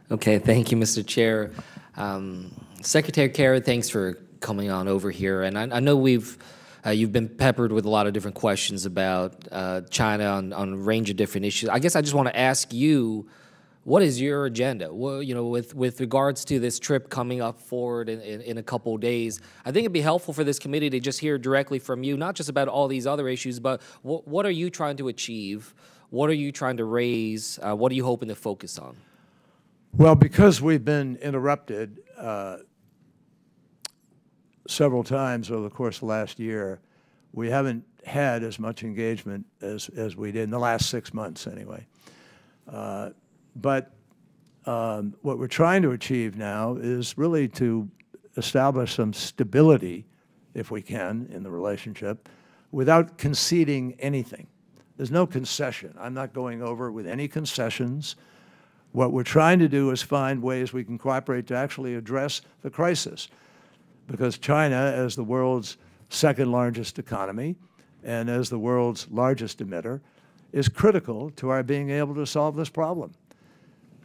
Okay, thank you, Mr. Chair. Secretary Kerry, thanks for coming on over here. And I know you've been peppered with a lot of different questions about China on a range of different issues. I guess I just want to ask you, what is your agenda? Well, with regards to this trip coming up forward in a couple of days, I think it'd be helpful for this committee to just hear directly from you, not just about all these other issues, but what are you trying to achieve? What are you trying to raise? What are you hoping to focus on? Well, because we've been interrupted several times over the course of last year, we haven't had as much engagement as we did in the last 6 months anyway. But what we're trying to achieve now is really to establish some stability, if we can, in the relationship without conceding anything. There's no concession. I'm not going over with any concessions. What we're trying to do is find ways we can cooperate to actually address the crisis, because China, as the world's second largest economy and as the world's largest emitter, is critical to our being able to solve this problem.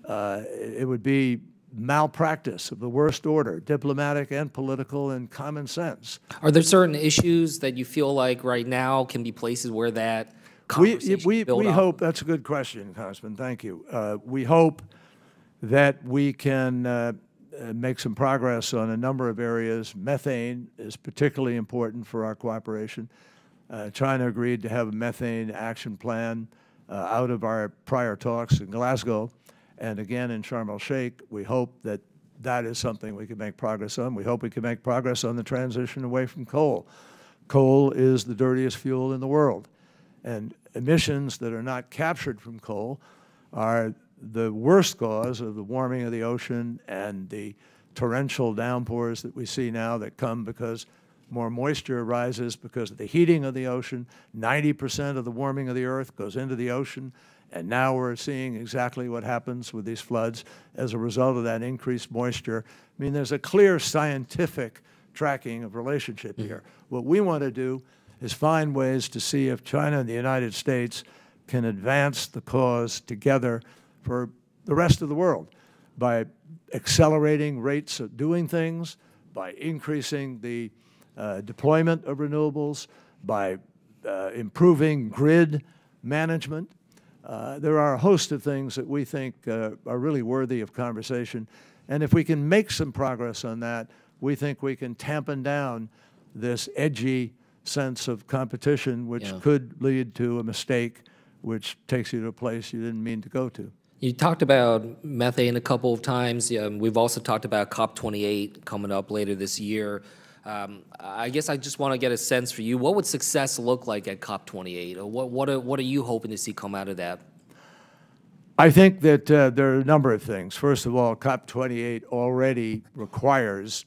It would be malpractice of the worst order, diplomatic and political and common sense. Are there certain issues that you feel like right now can be places where that conversation we build up? hope, that's a good question, Congressman, thank you. We hope that we can make some progress on a number of areas. Methane is particularly important for our cooperation. China agreed to have a methane action plan out of our prior talks in Glasgow and again in Sharm el-Sheikh. We hope that that is something we can make progress on. We hope we can make progress on the transition away from coal. Coal is the dirtiest fuel in the world, and emissions that are not captured from coal are the worst cause of the warming of the ocean and the torrential downpours that we see now that come because more moisture rises because of the heating of the ocean. 90% of the warming of the earth goes into the ocean, and now we're seeing exactly what happens with these floods as a result of that increased moisture. I mean, there's a clear scientific tracking of relationship here. What we want to do is find ways to see if China and the United States can advance the cause together for the rest of the world by accelerating rates of doing things, by increasing the deployment of renewables, by improving grid management. There are a host of things that we think are really worthy of conversation. And if we can make some progress on that, we think we can tampen down this edgy sense of competition, which could lead to a mistake which takes you to a place you didn't mean to go to. You talked about methane a couple of times. We've also talked about COP28 coming up later this year. I guess I just want to get a sense for you. What would success look like at COP28? Or what are you hoping to see come out of that? I think that there are a number of things. First of all, COP28 already requires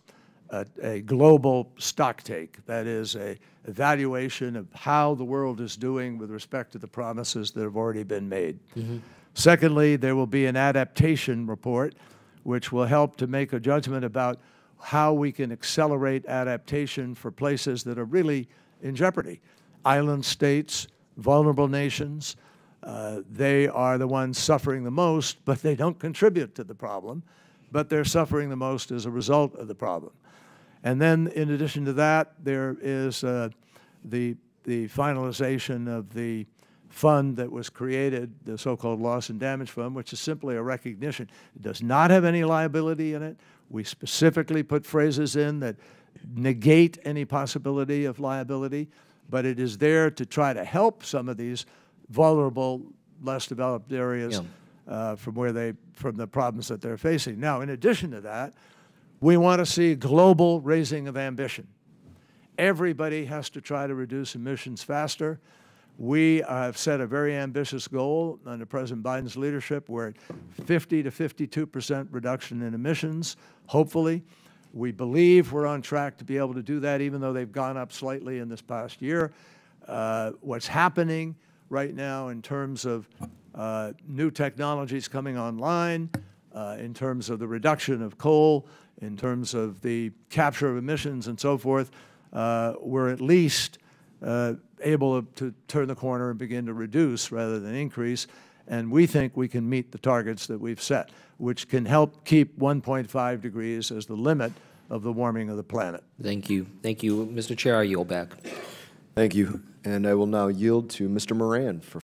a global stocktake. That is, an evaluation of how the world is doing with respect to the promises that have already been made. Secondly, there will be an adaptation report, which will help to make a judgment about how we can accelerate adaptation for places that are really in jeopardy. Island states, vulnerable nations, they are the ones suffering the most, but they don't contribute to the problem, but they're suffering the most as a result of the problem. And then, in addition to that, there is the finalization of the fund that was created, the so-called Loss and Damage Fund, which is simply a recognition. It does not have any liability in it. We specifically put phrases in that negate any possibility of liability, but it is there to try to help some of these vulnerable, less developed areas from the problems that they're facing. Now, in addition to that, we want to see global raising of ambition. Everybody has to try to reduce emissions faster. We have set a very ambitious goal under President Biden's leadership. We're at 50 to 52% reduction in emissions, hopefully. We believe we're on track to be able to do that, even though they've gone up slightly in this past year. What's happening right now in terms of new technologies coming online, in terms of the reduction of coal, in terms of the capture of emissions and so forth, we're at least able to turn the corner and begin to reduce rather than increase. And we think we can meet the targets that we've set, which can help keep 1.5 degrees as the limit of the warming of the planet. Thank you. Thank you. Mr. Chair, I yield back. Thank you. And I will now yield to Mr. Moran for